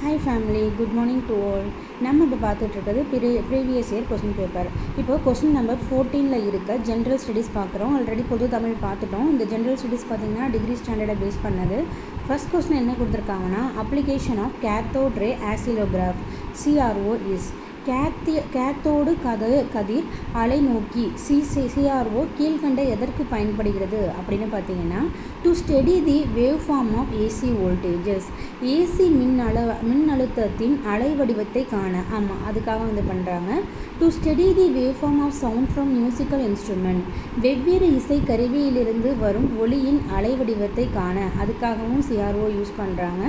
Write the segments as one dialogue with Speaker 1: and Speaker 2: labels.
Speaker 1: Hi family, good morning to all. நம்ம இப்போ பார்த்துட்ருக்கிறது previous year question paper. இப்போ question number 14 இருக்க ஜென்ரல் ஸ்டடீஸ் பார்க்குறோம். ஆல்ரெடி பொது தமிழ் பார்த்துட்டோம். இந்த ஜென்ரல் ஸ்டடீஸ் பார்த்திங்கன்னா டிகிரி ஸ்டாண்டர்டை பேஸ் பண்ணது. ஃபர்ஸ்ட் கொஸ்டின் என்ன கொடுத்துருக்காங்கன்னா, application of cathode ray oscillograph CRO is cathode கதிர் அலைநோக்கி CRO கீழ்கண்ட எதற்கு பயன்படுகிறது அப்படின்னு பார்த்தீங்கன்னா, to study the wave form of AC voltages, AC மின்னழுத்தத்தின் அலைவடிவத்தை காண. ஆமாம், அதுக்காக பண்ணுறாங்க. To study the wave form of sound from musical instrument, வெவ்வேறு இசை கருவியிலிருந்து வரும் ஒளியின் அலைவடிவத்தை காண. அதுக்காகவும் CRO யூஸ் பண்ணுறாங்க.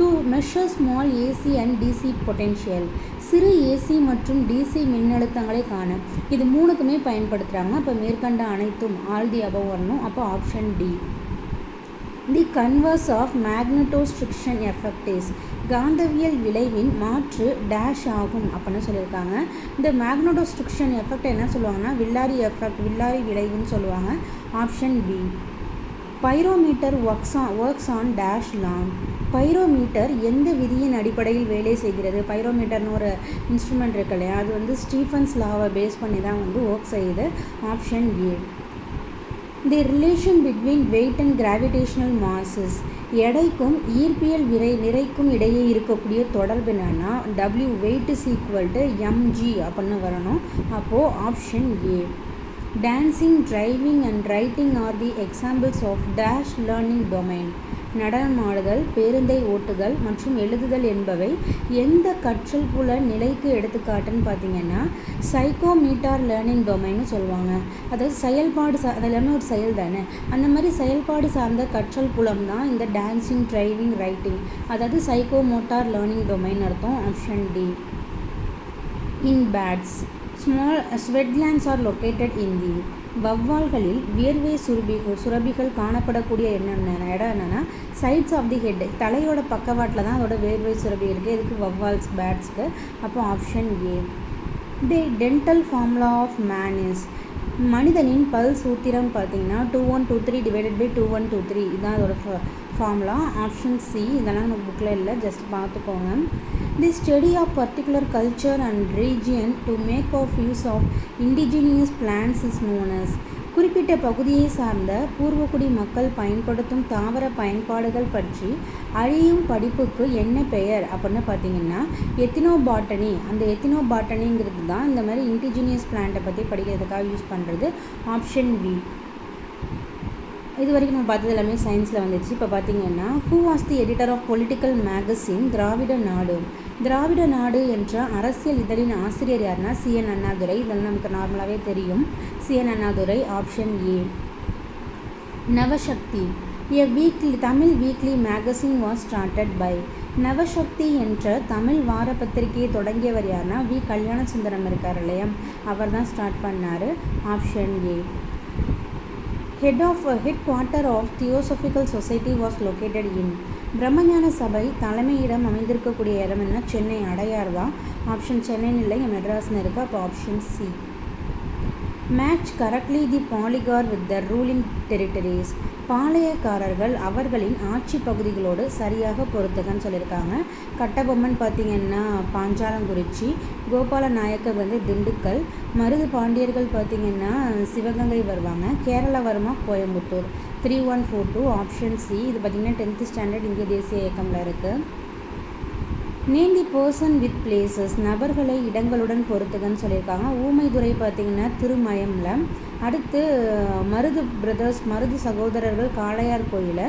Speaker 1: To measure small AC and DC potential, சிறு AC மற்றும் DC மின்னழுத்தங்களை காண. இது மூணுக்குமே பயன்படுத்துகிறாங்க. அப்போ மேற்கண்ட அனைத்தும் ஆல் தி அபவ் வரணும். அப்போ option D. The converse of magnetostriction effect is, காந்தவியல் விளைவின் மாற்று டேஷ் ஆகும் அப்படின்னு சொல்லியிருக்காங்க. இந்த மேக்னட்டோஸ்ட்ரிக்ஷன் எஃபெக்ட் என்ன சொல்லுவாங்கன்னா, வில்லாரி எஃபெக்ட், வில்லாரி விளைவுன்னு சொல்லுவாங்க. Option B. Pyrometer works on dash law, pyrometer எந்த விதியின் அடிப்படையில் வேலை செய்கிறது? பைரோமீட்டர்னு ஒரு இன்ஸ்ட்ருமெண்ட் இருக்கு இல்லையா, அது ஸ்டீஃபன்ஸ் லாவை பேஸ் பண்ணி தான் ஒர்க் செய்யுது. Option A. The relation between weight and gravitational masses, எடைக்கும் ஈர்ப்பியல் நிறைக்கும் இடையே இருக்கக்கூடிய தொடர்பு என்னன்னா, W weight is equal to mg அப்படின்னு வரணும். அப்போது option A. Dancing, driving and writing are the examples of dash learning domain, நடனமாடுதல், பேருந்தை ஓட்டுதல் மற்றும் எழுதுதல் என்பவை எந்த கற்றல் புல நிலைக்கு எடுத்துக்காட்டுன்னு பார்த்தீங்கன்னா, சைக்கோமீட்டார் லேர்னிங் டொமைன்னு சொல்லுவாங்க. அதாவது செயல்பாடு அது எல்லாமே ஒரு செயல் தானே, அந்த மாதிரி செயல்பாடு சார்ந்த கற்றல் புலம் தான் இந்த டான்சிங், டிரைவிங், ரைட்டிங், அதாவது சைக்கோமோட்டார் லேர்னிங் டொமைன் அர்த்தம். Option D. In bats, small sweat glands are located in the, வவ்வால்களில் வியர்வை சுரபிகள் காணப்படக்கூடிய இடம் என்னென்னா, சைட்ஸ் ஆஃப் தி ஹெட், தலையோட பக்கவாட்டில் தான் அதோட வேர்வை சுரபி இருக்குது. இதுக்கு வவ்வால்ஸ், பேட்ஸ்க்கு. அப்போ option A. The dental formula of man is, மனிதனின் பல் சூத்திரம் பார்த்தீங்கன்னா 2123 டிவைடட் பை 2123, இதுதான் அதோட ஃபார்முலா. Option C. இதெல்லாம் நமக்கு புக்கில் இல்லை, ஜஸ்ட் பார்த்துக்கோங்க. The study of particular culture and region to make of use of indigenous plants is known as, குறிப்பிட்ட பகுதியை சார்ந்த பூர்வக்குடி மக்கள் பயன்படுத்தும் தாவர பயன்பாடுகள் பற்றி அறியும் படிப்புக்கு என்ன பெயர் அப்படின்னு பார்த்தீங்கன்னா, எத்தினோபாட்டனி. அந்த எத்தினோபாட்டனிங்கிறது தான் இந்த மாதிரி இண்டிஜினியஸ் பிளான்ட்டை பற்றி படிக்கிறதுக்காக யூஸ் பண்ணுறது. Option B. இது வரைக்கும் நம்ம பார்த்தது எல்லாமே சயின்ஸில் வந்துச்சு. இப்போ பார்த்தீங்கன்னா, who was the editor of political magazine Dravida Nadu, Dravida நாடு என்ற அரசியல் இதழின் ஆசிரியர் யாருன்னா CN அண்ணாதுரை. இதெல்லாம் நமக்கு நார்மலாகவே தெரியும். CN Annadurai. Option A. Navasakthi, Tamil weekly magazine was started by, Navasakthi என்ற தமிழ் வார பத்திரிகையை தொடங்கியவர் யாருன்னா கல்யாண சுந்தரம் இருக்கார் இல்லையா, அவர் தான் ஸ்டார்ட் பண்ணார். Option A. Head quarter of theosophical society was located in, பிரம்மஞான சபை தலைமையிடம் அமைந்திருக்கக்கூடிய இடம் என்ன? சென்னை, அடையார் தான். ஆப்ஷன் சென்னைன்னு இல்லை, மெட்ராஸ்னு இருக்குது. அப்போ option C. Match correctly the poligar with the ruling territories, பாளையக்காரர்கள் அவர்களின் ஆட்சி பகுதிகளோடு சரியாக பொறுத்துக்கன்னு சொல்லியிருக்காங்க. கட்டபொம்மன் பார்த்திங்கன்னா பாஞ்சாலங்குறிச்சி, கோபால நாயக்கர் திண்டுக்கல், மருது பாண்டியர்கள் பார்த்திங்கன்னா சிவகங்கை வருவாங்க, கேரளா வருமா கோயம்புத்தூர். 3142. Option C. இது பார்த்திங்கன்னா 10th ஸ்டாண்டர்ட் இந்திய தேசிய இயக்கமில் இருக்குது. Name the person with places, நபர்களை இடங்களுடன் பொறுத்துக்கன்னு சொல்லியிருக்காங்க. ஊமைதுறை பார்த்திங்கன்னா திருமயமில். அடுத்து மருது பிரதர்ஸ், மருது சகோதரர்கள் காளையார் கோயில்.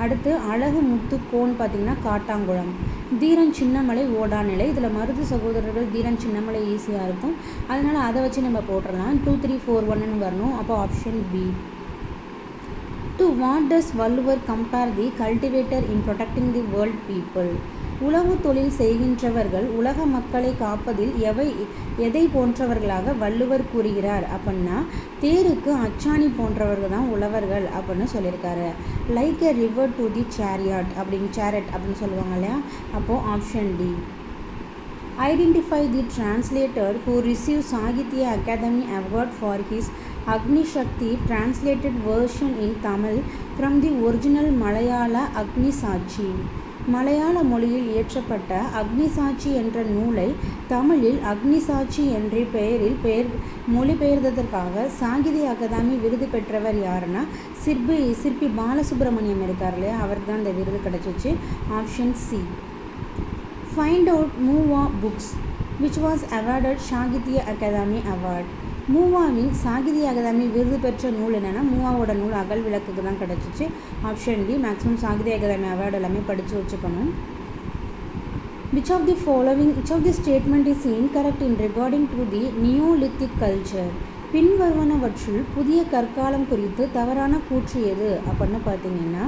Speaker 1: அடுத்து அழகு முத்துக்கோன் பார்த்திங்கன்னா காட்டாங்குளம். தீரன் சின்னமலை ஓடாநிலை. இதில் மருது சகோதரர்கள் தீரன் சின்னமலை ஈஸியாக இருக்கும், அதனால் அதை வச்சு நம்ம போட்டுடலாம். 2341ன்னு வரணும். அப்போ option B. To what does Valluvar compare the cultivator in protecting the world people, உழவு தொழில் செய்கின்றவர்கள் உலக மக்களை காப்பதில் எதை போன்றவர்களாக வள்ளுவர் கூறுகிறார் அப்படின்னா, தேருக்கு அச்சாணி போன்றவர்கள் தான் உழவர்கள் அப்படின்னு சொல்லியிருக்காரு. Like a river to the chariot அப்படின்னு சொல்லுவாங்க இல்லையா. அப்போது option D. Identify the translator who received Sahitya Academy Award for his Agni Shakti translated version in Tamil from the original Malayala Agni Sachi. மலையாள மொழியில் இயற்றப்பட்ட அக்னிசாட்சி என்ற நூலை தமிழில் அக்னிசாட்சி என்ற பெயரில் மொழிபெயர்த்ததற்காக சாகித்ய அகாதமி விருது பெற்றவர் யாருன்னா சிற்பி பாலசுப்ரமணியம் இருக்கார் இல்லையா, அவருக்கு தான் இந்த விருது கிடச்சிச்சு. Option C. Find out Muva books which was awarded Sahitya Akademi award. மூவாவின் சாகித்ய அகாதமி விருது பெற்ற நூல் என்னென்னா மூவாவோட நூல் அகல் விளக்குக்கு தான் கிடச்சிச்சு. Option D. Maximum Sahitya Akademi award எல்லாமே படித்து வச்சுக்கணும். which of the statement is incorrect in regarding to the Neolithic culture? பின்வருவனவற்றுள் புதிய கற்காலம் குறித்து தவறான கூற்று எது அப்படின்னு பார்த்தீங்கன்னா,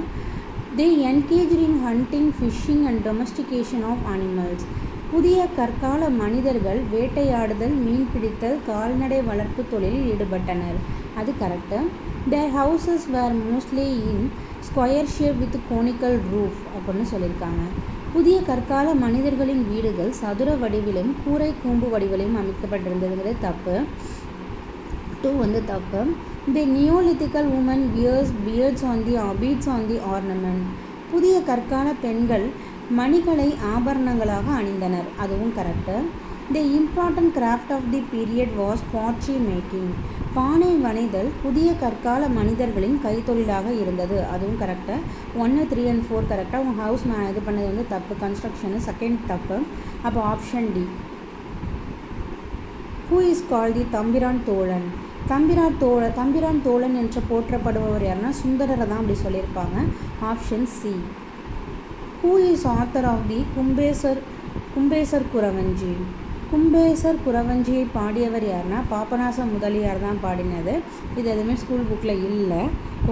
Speaker 1: they engaged in hunting, fishing and domestication of animals. புதிய கற்கால மனிதர்கள் வேட்டையாடுதல், மீன் பிடித்தல், கால்நடை வளர்ப்பு தொழிலில் ஈடுபட்டனர். அது correct. their houses were mostly in square shape with conical roof அப்படின்னு சொல்லியிருக்காங்க. புதிய கற்கால மனிதர்களின் வீடுகள் சதுர வடிவிலும் கூரை கூம்பு வடிவிலும் அமைக்கப்பட்டிருந்ததுங்கிறது தப்பு. 2 தப்பு. the Neolithical woman wears beads on the ornament. புதிய கற்கால பெண்கள் மணிகளை ஆபரணங்களாக அணிந்தனர். அதுவும் correct. the important craft of the period was pottery making. பானை வனைதல் புதிய கற்கால மனிதர்களின் கைத்தொழிலாக இருந்தது. அதுவும் கரெக்டு. 1, 3 and 4 கரெக்டாக. உங்கள் ஹவுஸ் இது பண்ணது தப்பு. கன்ஸ்ட்ரக்ஷனு செகண்ட் தப்பு. அப்போ option D. who is called the Thambiran Thozhan? Thambiran தோழன் என்று போற்றப்படுபவர் யாருன்னா சுந்தரரை தான் அப்படி சொல்லியிருப்பாங்க. Option C. who is author of the Kumbesar Kuravanji? Kumbesar குறவஞ்சியை பாடியவர் யாருன்னா பாபநாச முதலியார் தான் பாடினது. இது எதுவுமே ஸ்கூல் புக்கில் இல்லை.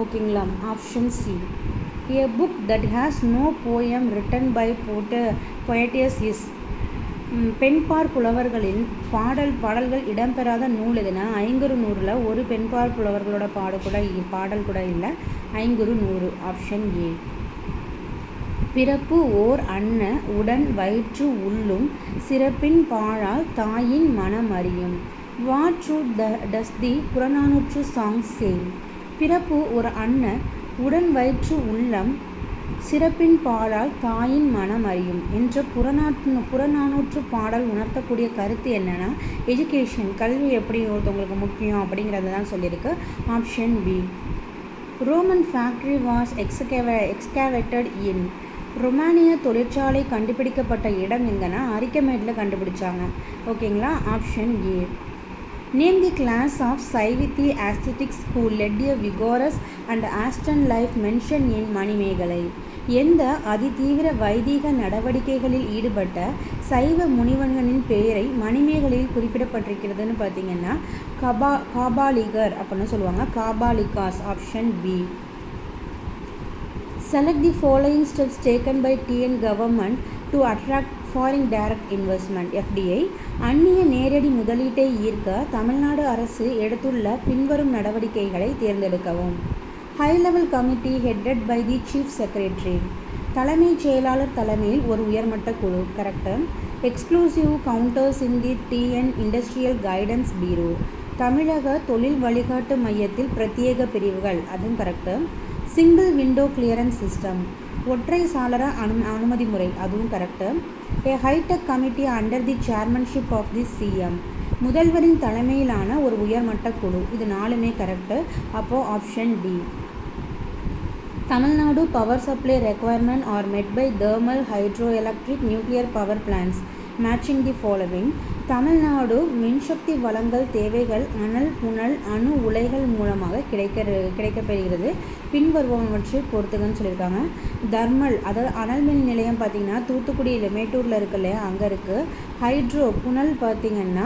Speaker 1: ஓகேங்களா. Option C. a book that has no poem written by poetess is. பெண்பார் புலவர்களின் பாடல்கள் இடம்பெறாத நூல் எதுனா ஐங்குறு நூறில் ஒரு பெண்பார் புலவர்களோட பாடல் கூட இல்லை. ஐங்குறு நூறு. Option A. பிறப்பு ஓர் அன்ன உடன் வயிற்று உள்ளும் சிறப்பின் பாழால் தாயின் மனம் அறியும். வாட் ட்ரூத் டஸ் தி புறநானூற்று சாங் சே? பிறப்பு ஒரு அன்ன உடன் வயிற்று உள்ளம் சிறப்பின் பாழால் தாயின் மனம் அறியும் என்ற புறநானூற்று பாடல் உணர்த்தக்கூடிய கருத்து என்னன்னா, எஜுகேஷன் கல்வி எப்படி ஒருத்தவங்களுக்கு முக்கியம் அப்படிங்கிறத தான் சொல்லியிருக்கு. Option B. Roman factory was excavated in. ரொமானிய தொழிற்சாலை கண்டுபிடிக்கப்பட்ட இடம் எங்கன்னா அரிக்கமேட்டில் கண்டுபிடிச்சாங்க. ஓகேங்களா. Option A. Name the class of Saivite aesthetics who led a vigorous and austere life mentioned in Manimekalai. எந்த அதிதீவிர வைதீக நடவடிக்கைகளில் ஈடுபட்ட சைவ முனிவன்களின் பெயரை மணிமேகலையில் குறிப்பிடப்பட்டிருக்கிறதுன்னு பார்த்தீங்கன்னா காபாலிகர் அப்படின்னு சொல்லுவாங்க. Kapalikas. Option B. Select the following steps taken by TN government to attract foreign direct investment FDI. அந்நிய நேரடி முதலீட்டை ஈர்க்க தமிழ்நாடு அரசு எடுத்துள்ள பின்வரும் நடவடிக்கைகளை தேர்ந்தெடுக்கவும். High level committee headed by the chief secretary. தலைமைச் செயலாளர் தலைமையில் ஒரு உயர்மட்ட குழு. Correct. Exclusive counters in the TN industrial guidance bureau. தமிழக தொழில் வழிகாட்டு மையத்தில் பிரத்யேக பிரிவுகள். அதுவும் correct. Single window clearance system. ஒற்றை சாளர அனுமதி முறை. அதுவும் correct. A hitech committee under the chairmanship of the CM. முதல்வரின் தலைமையிலான ஒரு உயர்மட்ட குழு. இது 4மே கரெக்டு. அப்போது option D. Tamil Nadu power supply requirement R மெட் by thermal hydro electric nuclear power plants matching the following. Tamil Nadu மின்சக்தி வளங்கள் தேவைகள் அனல் புனல் அணு உலைகள் மூலமாக கிடைக்கப்பெறுகிறது. பின்வருபவற்றை பொறுத்துக்கன்னு சொல்லியிருக்காங்க. தர்மல் அதாவது அனல் மின் நிலையம் பார்த்திங்கன்னா தூத்துக்குடியில் மேட்டூரில் இருக்கு இல்லையா, அங்கே இருக்குது. ஹைட்ரோ புனல் பார்த்திங்கன்னா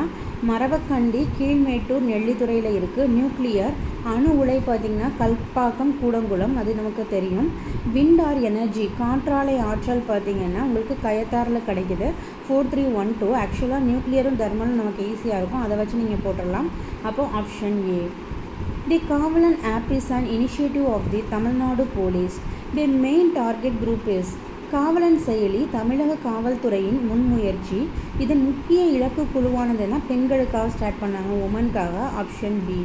Speaker 1: மரவக்கண்டி கீழ்மேட்டூர் நெல்லித்துறையில் இருக்குது. நியூக்ளியர் அணு உலை பார்த்திங்கன்னா கல்பாக்கம் கூடங்குளம், அது நமக்கு தெரியும். விண்ட் ஆர் எனர்ஜி காற்றாலை ஆற்றல் பார்த்திங்கன்னா உங்களுக்கு கயத்தாரில் கிடைக்குது. 4312. ஆக்சுவலாக நியூக்ளியரும் தர்மலும் நமக்கு ஈஸியாக இருக்கும், அதை வச்சு நீங்கள் போட்டுடலாம். அப்போது option A. The Kavalan app is an initiative of the Tamil Nadu police. The main target group is. Kavalan செயலி தமிழக காவல்துறையின் முன்முயற்சி. இதன் முக்கிய இலக்கு குழுவானதுன்னா பெண்களுக்காக ஸ்டார்ட் பண்ணாங்க, உமனுக்காக. Option B.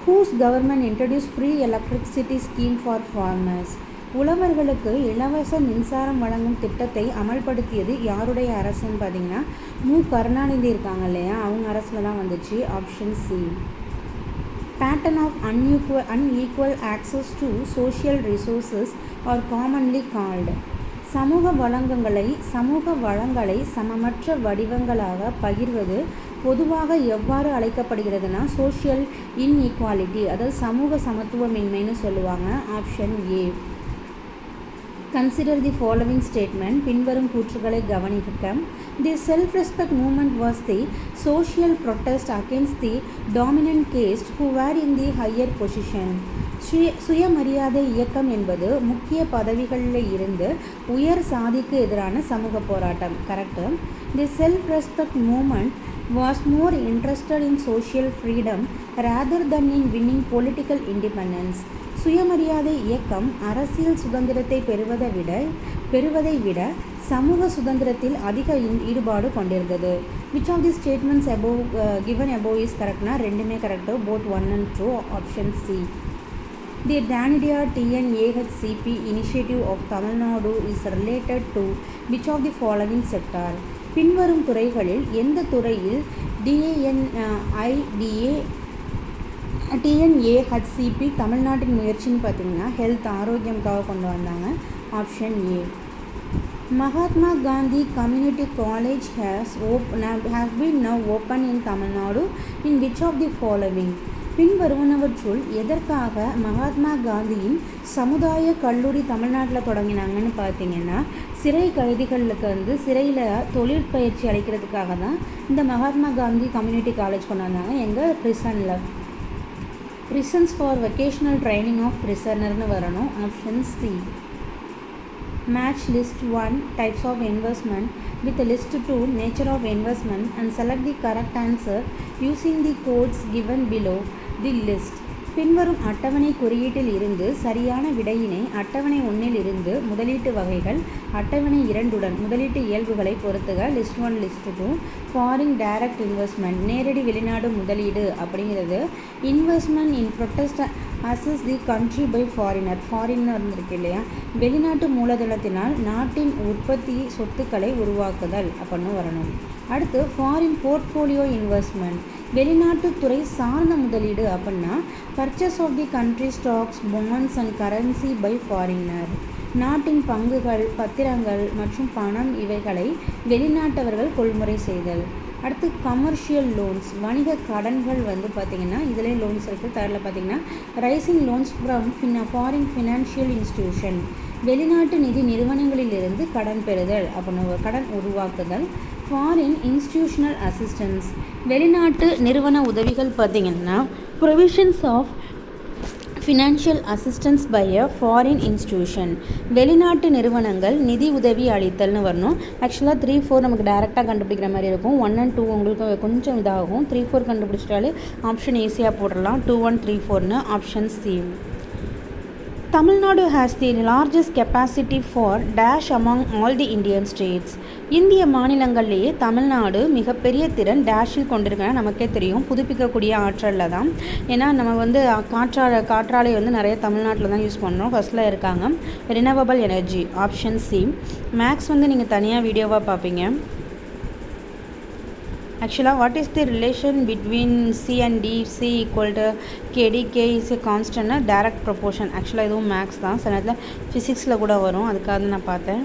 Speaker 1: whose government introduced free electricity scheme for farmers. உழவர்களுக்கு இலவச மின்சாரம் வழங்கும் திட்டத்தை அமல்படுத்தியது யாருடைய அரசுன்னு பார்த்தீங்கன்னா கருணாநிதி இருக்காங்க இல்லையா, அவங்க அரசில் தான் வந்துச்சு. Option C. Pattern of unequal access to social resources are commonly called. சமூக வளங்களை சமமற்ற வடிவங்களாக பகிர்வது பொதுவாக எவ்வாறு அழைக்கப்படுகிறதுனா சோஷியல் இன்இக்வாலிட்டி, அதாவது சமூக சமத்துவமின்மைன்னு சொல்லுவாங்க. Option A. Consider the following statement. பின்வரும் கூற்றுகளை கவனிக்க. The self respect movement was the social protest against the dominant caste who were in the higher position. சுயமரியாதை இயக்கம் என்பது முக்கிய பதவிகளில் இருந்து உயர் சாதிக்கு எதிரான சமூக போராட்டம். Correct. The self respect movement was more interested in social freedom rather than in winning political independence. சுயமரியாதை இயக்கம் அரசியல் சுதந்திரத்தை பெறுவதை விட சமூக சுதந்திரத்தில் அதிக ஈடுபாடு கொண்டிருந்தது. Which of the statements given above is correctனா ரெண்டுமே correct. both 1 and 2. Option C. The Danidia TNAHCP initiative of Tamil Nadu is related to which of the following sector? பின்வரும் துறைகளில் எந்த துறையில் TNAHCP தமிழ்நாட்டின் முயற்சின்னு பார்த்தீங்கன்னா ஹெல்த், ஆரோக்கியம்காக கொண்டு வந்தாங்க. Option A. Mahatma Gandhi community college has been now open in Tamil Nadu in which of the following? பின்வருவனவற்றுள் எதற்காக மகாத்மா காந்தியின் சமுதாய கல்லூரி தமிழ்நாட்டில் தொடங்கினாங்கன்னு பார்த்தீங்கன்னா சிறை கைதிகளுக்கு சிறையில் தொழில் பயிற்சி அளிக்கிறதுக்காக தான் இந்த மகாத்மா காந்தி கம்யூனிட்டி காலேஜ் கொண்டு வந்தாங்க. எங்கள் prisons for vocational training of ப்ரிசனர்னு வரணும். Option C. Match list 1 types of investment with list 2 nature of investment and select the correct answer using the codes given below the list. பின்வரும் அட்டவணை குறியீட்டில் இருந்து சரியான விடையினை அட்டவணை 1 இருந்து முதலீட்டு வகைகள் அட்டவணை 2 முதலீட்டு இயல்புகளை பொறுத்துக. List 1 list 2. Foreign direct investment நேரடி வெளிநாடு முதலீடு அப்படிங்கிறது. இன்வெஸ்ட்மெண்ட் இன் ப்ரொடெஸ்ட் அசஸ் தி கண்ட்ரி பை ஃபாரினர் இருந்திருக்கு இல்லையா, வெளிநாட்டு மூலதனத்தினால் நாட்டின் உற்பத்தி சொத்துக்களை உருவாக்குதல் அப்படின்னு வரணும். அடுத்து ஃபாரின் போர்ட்ஃபோலியோ இன்வெஸ்ட்மெண்ட் வெளிநாட்டுத்துறை சார்ந்த முதலீடு அப்படின்னா purchase of the country stocks, bonds and currency by foreigner. நாட்டின் பங்குகள், பத்திரங்கள் மற்றும் பணம் இவைகளை வெளிநாட்டவர்கள் கொள்முறை செய்தல். அடுத்து கமர்ஷியல் லோன்ஸ் வணிக கடன்கள் பார்த்திங்கன்னா இதிலே லோன்ஸ் இருக்குது. தேர்டில் பார்த்திங்கன்னா raising loans from foreign financial institution வெளிநாட்டு நிதி நிறுவனங்களிலிருந்து கடன் பெறுதல் அப்படின்னு கடன் உருவாக்குதல். ஃபாரின் இன்ஸ்டிடியூஷனல் அசிஸ்டன்ஸ் வெளிநாட்டு நிறுவன உதவிகள் பார்த்திங்கன்னா provisions of financial assistance by a foreign institution வெளிநாட்டு நிறுவனங்கள் நிதி உதவி அளித்தல்னு வரணும். ஆக்சுவலாக 3, 4 நமக்கு டேரெக்டாக கண்டுபிடிக்கிற மாதிரி இருக்கும். 1 and 2 உங்களுக்கு கொஞ்சம் இதாகும். 3, 4 கண்டுபிடிச்சிட்டாலே ஆப்ஷன் ஈஸியாக போடலாம். 2, 1, 3, 4ன்னு. Option C. Tamil Nadu has the largest capacity for dash among all the Indian states. இந்திய மாநிலங்கள்லேயே தமிழ்நாடு மிகப்பெரிய திறன் டேஷில் கொண்டிருக்கேன் நமக்கே தெரியும். புதுப்பிக்கக்கூடிய ஆற்றலில் தான். ஏன்னா நம்ம காற்றாலை நிறைய தமிழ்நாட்டில் தான் யூஸ் பண்ணுறோம். ஃபஸ்ட்டில் இருக்காங்க renewable energy. Option C. Maths நீங்கள் தனியாக வீடியோவாக பார்ப்பீங்க. ஆக்சுவலாக what is the relation between C and D? C equal to K D, K is a கான்ஸ்டன்ட்னா டைரக்ட் ப்ரொபோர்ஷன். ஆக்சுவலாக இதுவும் மேக்ஸ் தான். சில நேரத்தில் ஃபிசிக்ஸில் கூட வரும். அதுக்காக நான் பார்த்தேன்.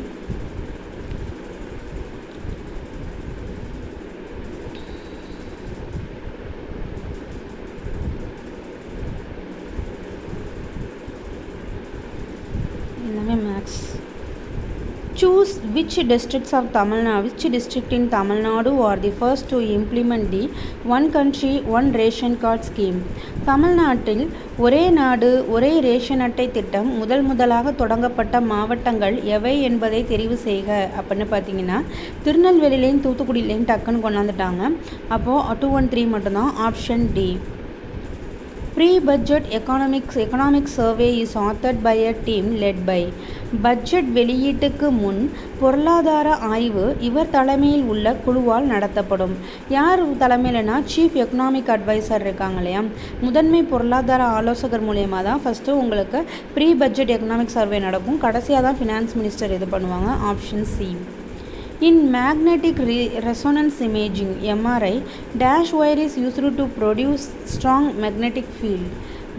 Speaker 1: எல்லாமே maths. Choose which district in Tamil Nadu are the first to implement the one country one ration card scheme. தமிழ்நாட்டில் ஒரே நாடு ஒரே ரேஷன் அட்டை திட்டம் முதலாக தொடங்கப்பட்ட மாவட்டங்கள் எவை என்பதை தெரிவு செய்க அப்படின்னு பார்த்தீங்கன்னா திருநெல்வேலியிலையும் தூத்துக்குடியிலையும் டக்குன்னு கொண்டாந்துட்டாங்க. அப்போது 2, 1, 3 மட்டும்தான். Option D. Pre-budget economic survey is authored by a team led by budget வெளியீட்டுக்கு முன் பொருளாதார ஆய்வு இவர் தலைமையில் உள்ள குழுவால் நடத்தப்படும். யார் தலைமையிலனா சீஃப் எக்கனாமிக் அட்வைசர் இருக்காங்க இல்லையா, முதன்மை பொருளாதார ஆலோசகர் மூலயமா தான் ஃபஸ்ட்டு உங்களுக்கு ப்ரீ பட்ஜெட் எக்கனாமிக் சர்வே நடக்கும். கடைசியாக தான் ஃபினான்ஸ் மினிஸ்டர் இது பண்ணுவாங்க. Option C. In magnetic resonance imaging MRI, dash wire is used to produce strong magnetic field.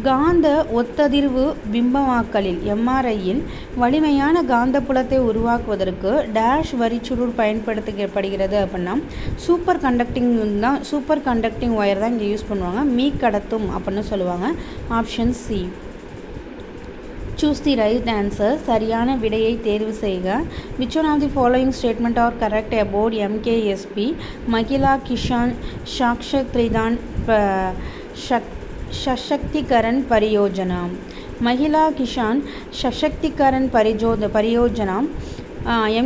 Speaker 1: காந்த ஒத்ததிர்வு பிம்பமாக்கலில் எம்ஆர்ஐயில் வலிமையான காந்தப்புலத்தை உருவாக்குவதற்கு டேஷ் வரிச்சுருள் பயன்படுத்தப்படுகிறது அப்படின்னா சூப்பர் கண்டக்டிங் ஒயர் தான் இங்கே யூஸ் பண்ணுவாங்க. கடத்தும் அப்படின்னு சொல்லுவாங்க. Option C. Choose the right answer. சரியான விடையை தேர்வு செய்க. Which one of the following statement are correct about MKSP? Mahila Kisan சாக்ஷத்ரிதான் சஷக்திகரன் Pariyojana. Mahila Kisan சஷக்திகரன் Pariyojana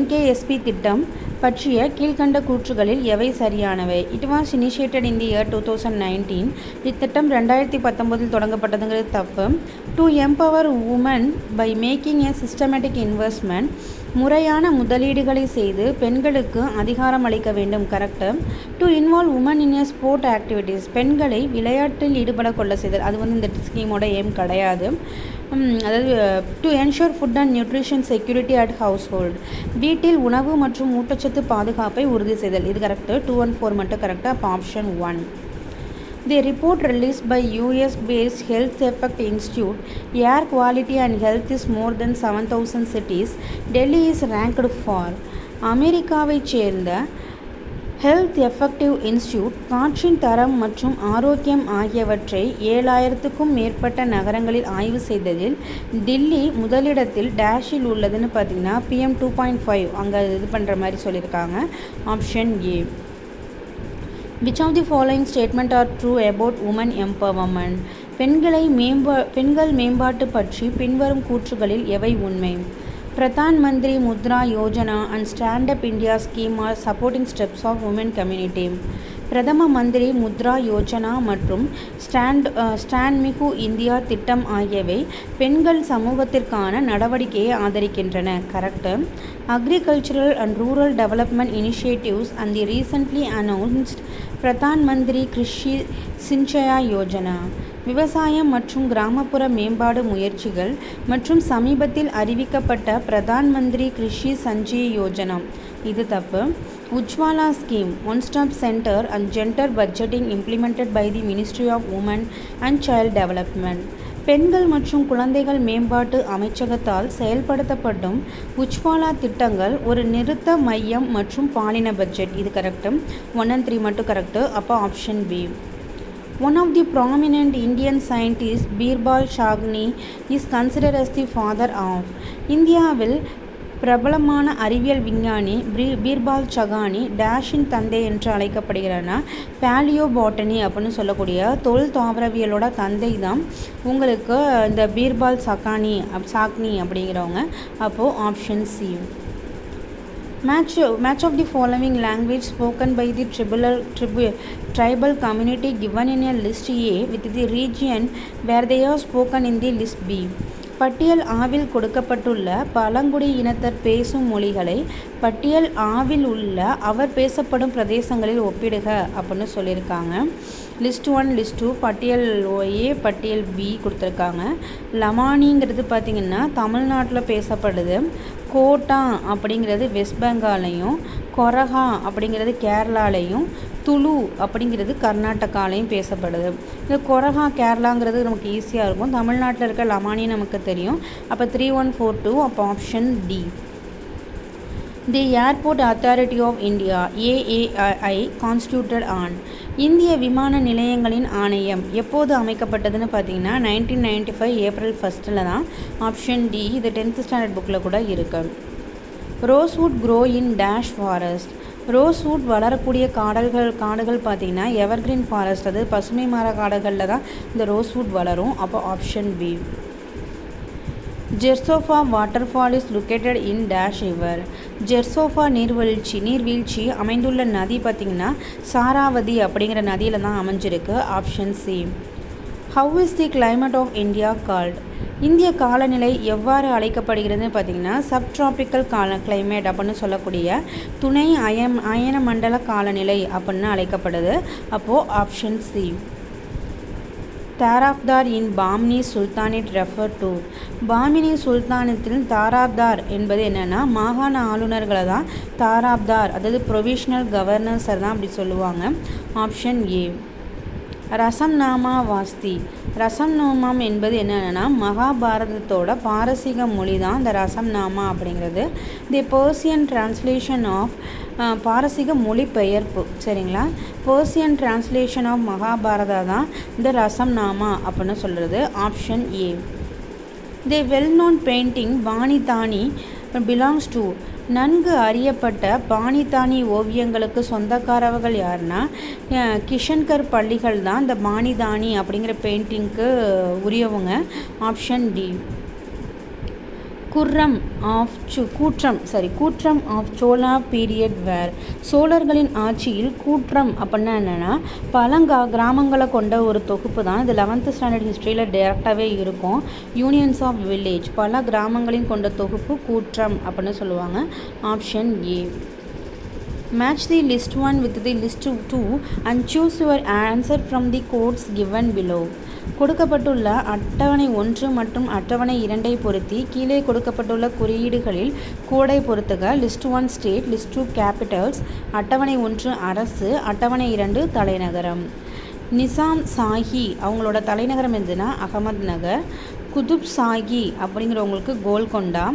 Speaker 1: MKSP திட்டம் பற்றிய கீழ்கண்ட கூற்றுகளில் எவை சரியானவை? It was initiated in the year 2019. இத்திட்டம் 2019 தொடங்கப்பட்டதுங்கிறது தப்பு. To empower women by making a systematic investment, முறையான முதலீடுகளை செய்து பெண்களுக்கு அதிகாரம் அளிக்க வேண்டும். Correct. To involve women in a sport activities, பெண்களை விளையாட்டில் ஈடுபட கொள்ள செய்தல். அது இந்த ஸ்கீமோட எய்ம் கிடையாது. அதாவது to ensure food and nutrition security at house hold, வீட்டில் உணவு மற்றும் ஊட்டச்சத்து பாதுகாப்பை உறுதி செய்தல். இது கரெக்டு. 2 and 4 மட்டும் கரெக்டாக. அப்போ option 1. The report released by US-based Health Effect Institute, Air Quality and Health is more than 7,000 cities. Delhi is ranked for. அமெரிக்காவைச் சேர்ந்த ஹெல்த் எஃபெக்டிவ் இன்ஸ்டியூட் காற்றின் தரம் மற்றும் ஆரோக்கியம் ஆகியவற்றை 7,000க்கும் மேற்பட்ட நகரங்களில் ஆய்வு செய்ததில் டில்லி முதலிடத்தில் டேஷில் உள்ளதுன்னு பார்த்தீங்கன்னா PM 2.5 அங்கே இது பண்ணுற மாதிரி சொல்லியிருக்காங்க. Option A. Which of the following statement are true about women empowerment? பெண்கள் மேம்பாட்டு பற்றி பின்வரும் கூற்றுகளில் எவை உண்மை? Pradhan Mantri Mudra Yojana and stand up India scheme are supporting steps of women community. Pradhama Mantri Mudra Yojana மற்றும் ஸ்டாண்ட்மிகு இந்தியா திட்டம் ஆகியவை பெண்கள் சமூகத்திற்கான நடவடிக்கையை ஆதரிக்கின்றன. Correct. Agricultural and rural development initiatives and the recently announced Pradhan Mantri Krishi சிஞ்சயா Yojana, விவசாயம் மற்றும் கிராமப்புற மேம்பாடு முயற்சிகள் மற்றும் சமீபத்தில் அறிவிக்கப்பட்ட பிரதான் மந்திரி கிருஷி சஞ்சய் யோஜனா. இது தப்பு. Ujjwala scheme, one stop centre and gender budgeting implemented by the ministry of women and child development. பெண்கள் மற்றும் குழந்தைகள் மேம்பாட்டு அமைச்சகத்தால் செயல்படுத்தப்படும் உஜ்வாலா திட்டங்கள் ஒரு நிறுத்த மையம் மற்றும் பாலின பட்ஜெட். இது கரெக்டு. 1 and 3 மட்டும் கரெக்டு. அப்போ option B. One of the prominent Indian scientists, Birbal Chagni, is considered as the father of. இந்தியாவில் பிரபலமான அறிவியல் விஞ்ஞானி பீர்பால் சகானி டேஷின் தந்தை என்று அழைக்கப்படுகிறார்னா பேலியோ பாட்டனி அப்படின்னு சொல்லக்கூடிய தொல் தாவரவியலோட தந்தை தான் உங்களுக்கு இந்த பீர்பால் சாக்னி அப்படிங்கிறவங்க. அப்போது option C. Match of the following language spoken by the tribal community given in a list A with the region where they are spoken in the list B. பட்டியல் ஆவில் கொடுக்கப்பட்டுள்ள பழங்குடி இனத்தர் பேசும் மொழிகளை பட்டியல் ஆவில் உள்ள அவர் பேசப்படும் பிரதேசங்களில் ஒப்பிடுக அப்படின்னு சொல்லியிருக்காங்க. லிஸ்ட் 1, லிஸ்ட் 2, பட்டியல் ஏ, பட்டியல் பி கொடுத்துருக்காங்க. லமானிங்கிறது பார்த்திங்கன்னா தமிழ்நாட்டில் பேசப்படுது. கோட்டா அப்படிங்கிறது வெஸ்ட் பெங்காலையும், கொரகா அப்படிங்கிறது கேரளாலையும், துளு அப்படிங்கிறது கர்நாடகாலையும் பேசப்படுது. இந்த கொரகா கேரளாங்கிறது நமக்கு ஈஸியாக இருக்கும். தமிழ்நாட்டில் இருக்க லமானி நமக்கு தெரியும். அப்போ 3, 1, 4, 2. அப்போ option D. The airport authority of India AAI constituted on. இந்திய விமான நிலையங்களின் ஆணையம் எப்போது அமைக்கப்பட்டதுன்னு பார்த்தீங்கன்னா 1995 April 1 தான். Option D. இது 10th ஸ்டாண்டர்ட் புக்கில் கூட இருக்குது. Rosewood grow in dash forest. Rosewood வளரக்கூடிய காடுகள் பார்த்திங்கன்னா எவர்கிரீன் ஃபாரஸ்ட், அது பசுமை மர காடுகளில் தான் இந்த ரோஸ்வுட் வளரும். அப்போ option B. Gersoppa waterfall is located in dash river. Gersoppa நீர்வீழ்ச்சி அமைந்துள்ள நதி பார்த்திங்கன்னா சாராவதி அப்படிங்கிற நதியில் தான் அமைஞ்சிருக்கு. Option C. How is the climate of India called? இந்திய காலநிலை எவ்வாறு அழைக்கப்படுகிறதுன்னு பார்த்தீங்கன்னா சப்ட்ராபிக்கல் கிளைமேட் அப்படின்னு சொல்லக்கூடிய துணை அயன மண்டல காலநிலை அப்படின்னு அழைக்கப்படுது. அப்போது option C. Tarafdar in Bahmani sultanate refer to. Bahmani சுல்தானத்தில் தாராப்தார் என்பது என்னென்னா மாகாண ஆளுநர்களை தான் தாராப்தார், அதாவது ப்ரொவிஷனல் கவர்னர்ஸை தான் அப்படி சொல்லுவாங்க. ஆப்ஷன் ஏ. ரசம்நாமா வாஸ்தி. ரசம்நாமம் என்பது என்னென்னா மகாபாரதத்தோட பாரசீக மொழி தான் இந்த ரசம்நாமா அப்படிங்கிறது. தி பர்சியன் டிரான்ஸ்லேஷன் ஆஃப் பாரசீக மொழிபெயர்ப்பு, சரிங்களா. பர்சியன் டிரான்ஸ்லேஷன் ஆஃப் மகாபாரதா தான் இந்த ரசம்நாமா அப்படின்னு சொல்கிறது. Option A. The well known painting Bani Thani belongs to. நன்கு அறியப்பட்ட பாணிதானி ஓவியங்களுக்கு சொந்தக்காரவர்கள் யாருன்னா கிஷன்கர் பள்ளிகள் தான் இந்த பாணிதானி அப்படிங்கிற பெயிண்டிங்க்கு உரியவங்க. Option D. Kurram of Chola period were. சோழர்களின் ஆட்சியில் கூற்றம் அப்படின்னா என்னென்னா பல கிராமங்களை கொண்ட ஒரு தொகுப்பு தான். இது 11th ஸ்டாண்டர்ட் ஹிஸ்ட்ரியில் டேரெக்டாகவே இருக்கும். யூனியன்ஸ் ஆஃப் வில்லேஜ், பல கிராமங்களின் கொண்ட தொகுப்பு கூற்றம் அப்படின்னு சொல்லுவாங்க. Option A. Match the list 1 with the list 2 and choose your answer from the quotes given below. கொடுக்கப்பட்டுள்ள அட்டவணை 1 மற்றும் அட்டவணை 2 பொருத்தி கீழே கொடுக்கப்பட்டுள்ள குறியீடுகளில் கோடை பொறுத்துக. லிஸ்ட் 1 ஸ்டேட், லிஸ்ட் 2 கேபிட்டல்ஸ், அட்டவணை 1 அரசு, அட்டவணை 2 தலைநகரம். நிசாம் சாஹி அவங்களோட தலைநகரம் எதுனா அகமது நகர். குதுப் சாஹி அப்படிங்கிறவங்களுக்கு கோல்கொண்டா.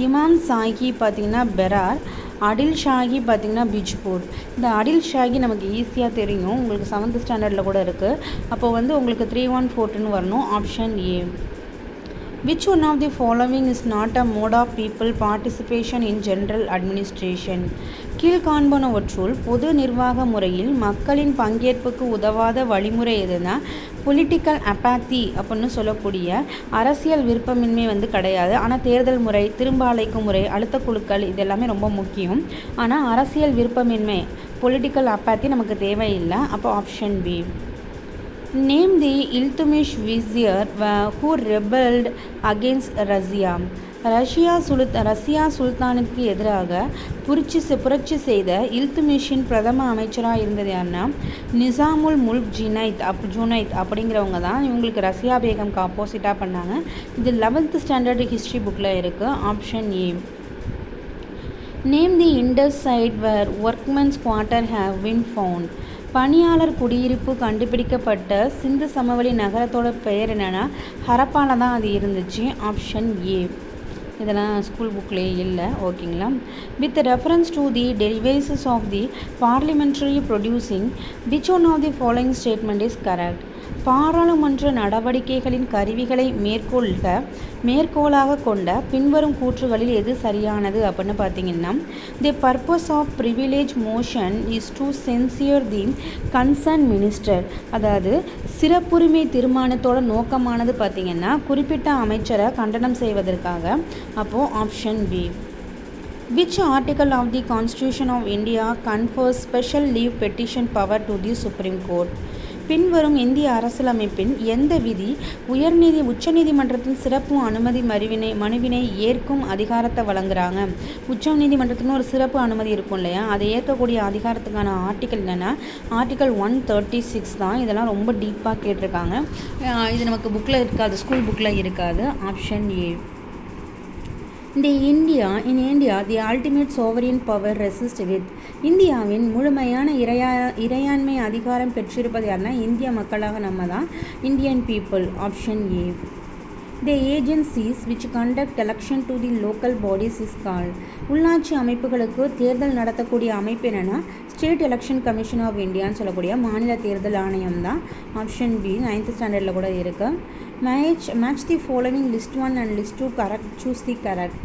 Speaker 1: இமாம் சாஹி பார்த்திங்கன்னா பெரார். அடில் ஷாஹி பார்த்திங்கன்னா பிஜ்பூர். இந்த அடில் ஷாஹி நமக்கு ஈஸியாக தெரியும், உங்களுக்கு 7th ஸ்டாண்டர்டில் கூட இருக்குது. அப்போது உங்களுக்கு 3-1-4 வரணும். Option A. Which one of the following is not a mode of people participation in general administration? கீழ்காண்பனவற்றுள் பொது நிர்வாக முறையில் மக்களின் பங்கேற்புக்கு உதவாத வழிமுறை எதுனா பொலிட்டிக்கல் அப்பாத்தி அப்படின்னு சொல்லக்கூடிய அரசியல் விருப்பமின்மை கிடையாது. ஆனால் தேர்தல் முறை, திரும்ப அழைக்கும் முறை, அழுத்த குழுக்கள் இதெல்லாமே ரொம்ப முக்கியம். ஆனால் அரசியல் விருப்பமின்மை பொலிட்டிக்கல் அப்பாத்தி நமக்கு தேவையில்லை. அப்போ option B. Name the Iltutmish vizier who rebelled against Razia. Razia சுல்தானுக்கு எதிராக புரட்சி செய்த இல்துமிஷின் பிரதம அமைச்சராக இருந்தது யாருன்னா நிசாமுல் முல்க் ஜுனைத் அப்படிங்கிறவங்க தான் இவங்களுக்கு ரஷ்யா பேகம்க்கு ஆப்போசிட்டாக பண்ணாங்க. இது 11th ஸ்டாண்டர்ட் ஹிஸ்ட்ரி புக்கில் இருக்குது. Option A. Name the Indus site where workmen's quarter have been found. பணியாளர் குடியிருப்பு கண்டுபிடிக்கப்பட்ட சிந்து சமவெளி நகரத்தோட பெயர் என்னென்னா ஹரப்பால தான் அது இருந்துச்சு. Option A. இதெல்லாம் ஸ்கூல் புக்லேயே இல்லை, ஓகேங்களா. With reference to the devices of the parliamentary ப்ரொடியூசிங் which one of the following statement is correct. பாராளுமன்ற நடவடிக்கைகளின் கருவிகளை மேற்கோளாக கொண்ட பின்வரும் கூற்றுகளில் எது சரியானது அப்படின்னு பார்த்தீங்கன்னா the purpose of privilege motion is to censure the concern minister. அதாவது சிறப்புரிமை தீர்மானத்தோட நோக்கமானது பார்த்திங்கன்னா குறிப்பிட்ட அமைச்சரை கண்டனம் செய்வதற்காக. அப்போது option B. Which article of the Constitution of India confers special leave petition power to the Supreme Court? பின்வரும் இந்திய அரசியலமைப்பின் எந்த விதி உச்சநீதிமன்றத்தின் சிறப்பு அனுமதி மனுவினை ஏற்கும் அதிகாரத்தை வழங்குறாங்க? உச்ச நீதிமன்றத்துக்குன்னு ஒரு சிறப்பு அனுமதி இருக்கும் இல்லையா, அதை ஏற்கக்கூடிய அதிகாரத்துக்கான ஆர்டிக்கல் என்னென்னா ஆர்டிக்கல் 136 தான். இதெல்லாம் ரொம்ப டீப்பாக கேட்டிருக்காங்க. இது நமக்கு புக்கில் இருக்காது, ஸ்கூல் புக்கில் இருக்காது. Option A. In India, the ultimate sovereign power rests with. இந்தியாவின் முழுமையான இறையாண்மை அதிகாரம் பெற்றிருப்பது யாருன்னா இந்திய மக்களாக நம்ம தான், Indian people. Option A. The agencies which conduct election to the local bodies is called. உள்ளாட்சி அமைப்புகளுக்கு தேர்தல் நடத்தக்கூடிய அமைப்பு என்னென்னா ஸ்டேட் எலெக்ஷன் கமிஷன் ஆஃப் இந்தியான்னு சொல்லக்கூடிய மாநில தேர்தல் ஆணையம் தான். Option B. 9th ஸ்டாண்டர்டில் கூட இருக்குது. Match the following list 1 and list 2 correct. Choose the correct.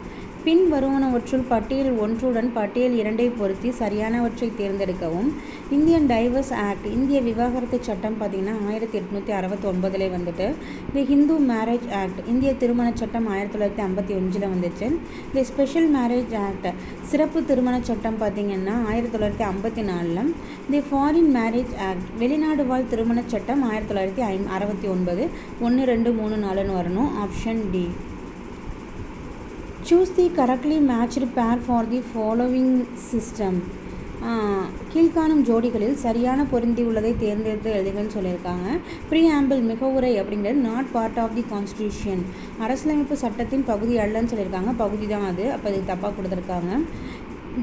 Speaker 1: பின் வருவனவற்றுள் பட்டியல் 1 பட்டியல் 2 பொருத்தி சரியானவற்றை தேர்ந்தெடுக்கவும். இந்தியன் டைவர்ஸ் ஆக்ட், இந்திய விவாகரத்து சட்டம் பார்த்திங்கன்னா 1869 வந்துட்டு. தி ஹிந்து மேரேஜ் ஆக்ட், இந்திய திருமண சட்டம் 1951 வந்துச்சு. தி ஸ்பெஷல் மேரேஜ் ஆக்ட், சிறப்பு திருமண சட்டம் பார்த்திங்கன்னா 1954. தி ஃபாரின் மேரேஜ் ஆக்ட், வெளிநாடு வாழ் திருமண சட்டம் 1969. 1, 2, 3, 4 வரணும். Option D. Choose the correctly matched pair for the following system. கீழ்காணும் ஜோடிகளில் சரியான பொருந்தி உள்ளதை தேர்ந்தெடுத்து எழுதுங்கன்னு சொல்லியிருக்காங்க. ப்ரீஆம்பிள், மிகவுரை அப்படிங்கிறது not part of the constitution, அரசியலமைப்பு சட்டத்தின் பகுதி அல்லன்னு சொல்லியிருக்காங்க. பகுதி தான் அது, அப்போ இது தப்பாக கொடுத்துருக்காங்க.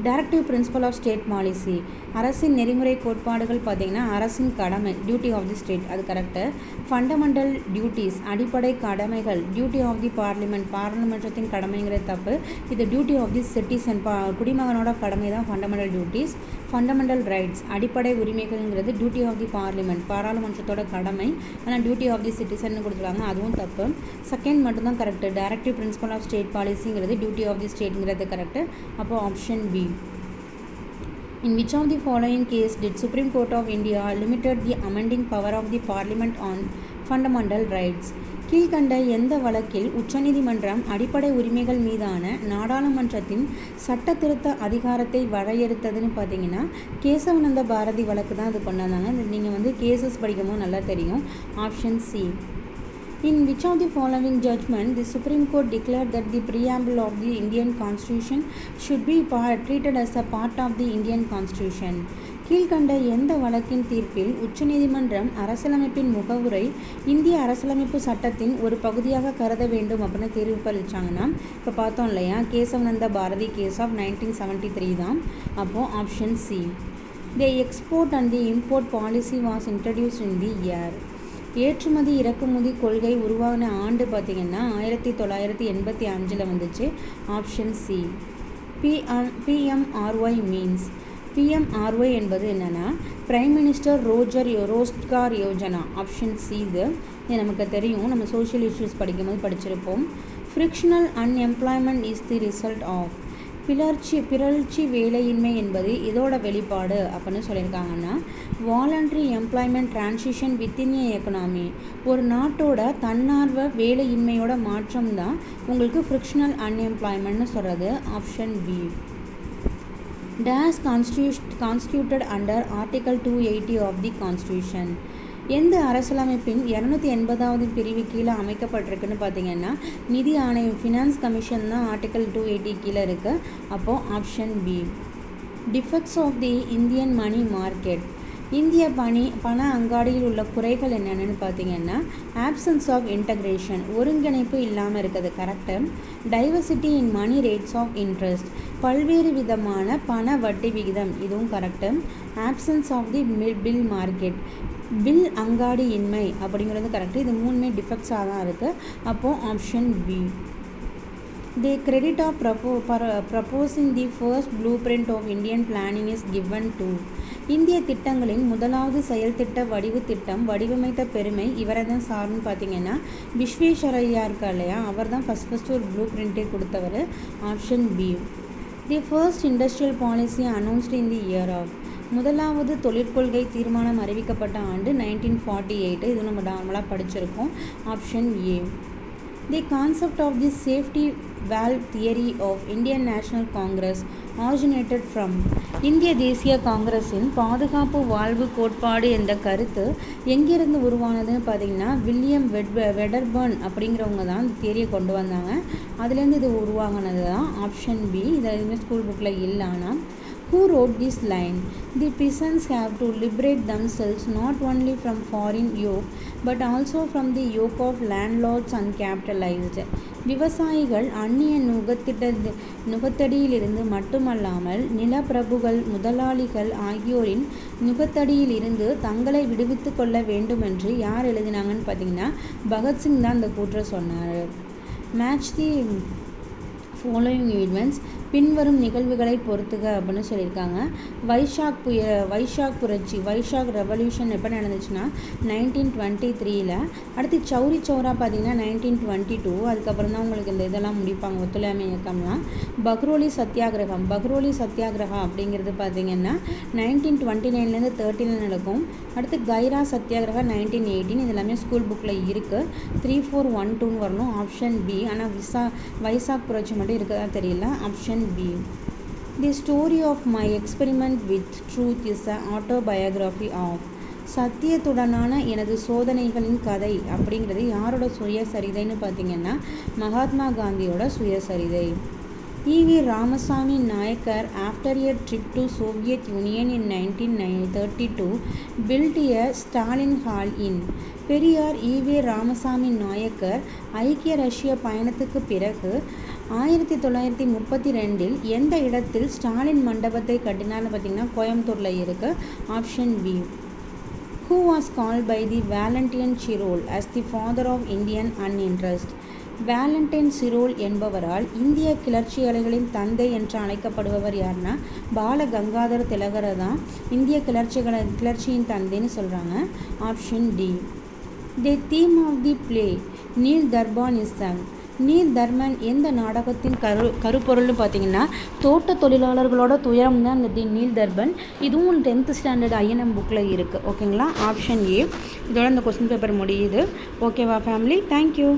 Speaker 1: Directive principle of state policy, அரசின் நெறிமுறை கோட்பாடுகள் பார்த்திங்கன்னா அரசின் கடமை, டியூட்டி ஆஃப் தி ஸ்டேட், அது கரெக்டு. ஃபண்டமெண்டல் டியூட்டிஸ், அடிப்படை கடமைகள், டியூட்டி ஆஃப் தி பார்லிமெண்ட், பாராளுமன்றத்தின் கடமைங்கிறது தப்பு. இது டியூட்டி ஆஃப் தி சிட்டிசன், குடிமகனோட கடமை தான் ஃபண்டமெண்டல் டியூட்டிஸ். ஃபண்டமெண்டல் ரைட்ஸ், அடிப்படை உரிமைகள்ங்கிறது டியூட்டி ஆஃப் தி பார்லிமெண்ட், பாராளுமன்றத்தோட கடமை. ஆனால் டியூட்டி ஆஃப் தி சிட்டிசன் கொடுத்துருக்காங்க, அதுவும் தப்பு. செகண்ட் மட்டும்தான் correct. Directive principle of state பாலிசிங்கிறது டியூட்டி ஆஃப் தி ஸ்டேட்ங்கிறது கரெக்டு. அப்போ option B. In which of the following case did Supreme Court of India limited the amending power of the Parliament on fundamental rights? கீழ்கண்ட எந்த வழக்கில் உச்சநீதிமன்றம் அடிப்படை உரிமைகள் மீதான நாடாளுமன்றத்தின் சட்ட திருத்த அதிகாரத்தை வரையறுத்ததுன்னு பார்த்தீங்கன்னா கேசவானந்த பாரதி வழக்கு தான் அது கொண்டாந்தாங்க. நீங்கள் கேசஸ் படிக்கும்போது நல்லா தெரியும். Option C. In which of the following judgment the Supreme Court declared that the preamble of the Indian Constitution should be treated as a part of the Indian Constitution? கீழ்கண்ட எந்த வழக்கின் தீர்ப்பில் உச்சநீதிமன்றம் அரசியலமைப்பின் முகவுரை இந்திய அரசியலமைப்பு சட்டத்தின் ஒரு பகுதியாக கருத வேண்டும் அப்படின்னு தீர்ப்பளித்தாங்கன்னா, இப்போ பார்த்தோம் இல்லையா, கேசவானந்த பாரதி கேஸ் ஆஃப் 1973 தான். அப்போது option C. The export and the import policy was introduced in the year. ஏற்றுமதி இறக்குமதி கொள்கை உருவான ஆண்டு பார்த்திங்கன்னா 1985 வந்துச்சு. Option C. PMRY means, PMRY என்பது என்னென்னா prime minister Rozgar Yojana. Option C. இது நமக்கு தெரியும், நம்ம சோஷியல் இஷ்யூஸ் படிக்கும்போது படிச்சிருப்போம். Frictional unemployment is the result of, பிறழ்ச்சி வேலையின்மை என்பது இதோட வெளிப்பாடு அப்படின்னு சொல்லியிருக்காங்கன்னா voluntary employment transition within a economy, ஒரு நாட்டோட தன்னார்வ வேலையின்மையோட மாற்றம் தான் உங்களுக்கு ஃப்ரிக்ஷனல் அன்எம்ப்ளாய்மெண்ட்னு சொல்கிறது. Option B. டேஸ் constituted under article 280 of the constitution, எந்த அரசியலமைப்பின் 280வது பிரிவு கீழே அமைக்கப்பட்டிருக்குன்னு பார்த்தீங்கன்னா நிதி ஆணையம், ஃபினான்ஸ் கமிஷன் தான் ஆர்டிகல் 280 கீழே இருக்குது. அப்போது option B. Defects of the Indian money market, இந்திய பண அங்காடியில் உள்ள குறைகள் என்னென்னு பார்த்தீங்கன்னா ஆப்சன்ஸ் ஆஃப் இன்டகிரேஷன், ஒருங்கிணைப்பு இல்லாமல் இருக்குது, correct. Diversity in money rates of interest, பல்வேறு விதமான பண வட்டி விகிதம், இதுவும் correct. Absence of the bill market, bill அங்காடி இன்மை அப்படிங்கிறது கரெக்டு. இது மூணுமே டிஃபெக்ட்ஸாக தான் இருக்குது. அப்போது option B. The credit of proposing the first blueprint of Indian planning is given to, இந்திய திட்டங்களின் முதலாவது செயல் திட்ட வடிவு திட்டம் வடிவமைத்த பெருமை இவரை தான் சார்னு பார்த்தீங்கன்னா விஸ்வேஸ்வரையா இருக்கா இல்லையா, அவர் தான் ஃபஸ்ட்டு ஒரு ப்ளூ பிரிண்ட்டே கொடுத்தவர். Option B. The first industrial policy announced in the year of, முதலாவது தொழிற்கொள்கை தீர்மானம் அறிவிக்கப்பட்ட ஆண்டு 1948. இது நம்ம நார்மலாக படிச்சிருக்கோம். Option A. The concept of the safety valve theory of Indian National Congress originated from, இந்திய தேசிய காங்கிரஸின் பாதுகாப்பு வாழ்வு கோட்பாடு என்ற கருத்து எங்கிருந்து உருவானதுன்னு பார்த்தீங்கன்னா வில்லியம் வெடர்பர்ன் அப்படிங்கிறவங்க தான் தியரியை கொண்டு வந்தாங்க. அதுலேருந்து இது உருவாகினது தான். Option B. இது எதுவுமே ஸ்கூல் புக்கில் இல்லை. ஆனால் who wrote this line? The peasants have to liberate themselves not only from foreign yoke but also from the yoke of landlords and capitalized. விவசாயிகள் அந்நிய நுகத்தடியிலிருந்து மட்டுமல்லாமல் நிலப்பிரபுகள், முதலாளிகள் ஆகியோரின் நுகத்தடியிலிருந்து தங்களை விடுவித்து கொள்ள வேண்டுமென்று யார் எழுதினாங்கன்னு பார்த்தீங்கன்னா பகத்சிங் தான் இந்த கூற்றை சொன்னார். மேட்ச் தி ஃபாலோயிங் ஈவெண்ட்ஸ் பின்வரும் நிகழ்வுகளை பொறுத்துக அப்படின்னு சொல்லியிருக்காங்க. வைஷாக் புரட்சி வைஷாக் ரெவல்யூஷன் எப்போ நடந்துச்சுன்னா 1923. அடுத்து சௌரி சௌரா பார்த்திங்கன்னா 1922. அதுக்கப்புறம் தான் உங்களுக்கு இந்த இதெல்லாம் முடிப்பாங்க ஒத்துழையாமை இயக்கம்லாம். பக்ரோலி சத்தியாகிரகா அப்படிங்கிறது பார்த்திங்கன்னா 1929 13 நடக்கும். அடுத்து கைரா சத்தியாகிரகா 1918. இது எல்லாமே ஸ்கூல் புக்கில் இருக்குது. 3412 வரணும் ஆப்ஷன் பி. ஆனால் வைசாக் புரட்சி மட்டும் இருக்கதா தெரியல. Option B. The story of my experiment with truth is a autobiography of. சத்தியத்துடனான எனது சோதனைகளின் கதை அப்படிங்கிறது யாரோட சுயசரிதைன்னு பார்த்தீங்கன்னா மகாத்மா காந்தியோட சுயசரிதை. E.V. Ramasamy Naicker after a trip to Soviet Union in 1932 built a Stalin hall in. Periyar E.V. Ramasamy Naicker ஐக்கிய ரஷ்ய பயணத்துக்கு பிறகு 1932 எந்த இடத்தில் ஸ்டாலின் மண்டபத்தை கட்டினார்னு பார்த்தீங்கன்னா கோயம்புத்தூரில் இருக்குது. Option B. Who was called by the Valentine Chirol as the father of Indian uninterest? Valentine Chirol என்பவரால் இந்திய கிளர்ச்சியாளர்களின் தந்தை என்று அழைக்கப்படுபவர் யாருன்னா பால கங்காதர திலகரை தான் இந்திய கிளர்ச்சியின் தந்தைன்னு சொல்கிறாங்க. Option D. The theme of the play Neel Darpan is sung. Neel Darpan எந்த நாடகத்தின் கருப்பொருள்னு பார்த்தீங்கன்னா தோட்ட தொழிலாளர்களோட துயரம் தான் இந்த நீல் தர்பன். இதுவும் 10th ஸ்டாண்டர்ட் ஐஎன்எம் புக்கில் இருக்குது. ஓகேங்களா. ஆப்ஷன் ஏ. இதோட இந்த கொஸ்டின் பேப்பர் முடியுது. ஓகேவா ஃபேமிலி? தேங்க்யூ.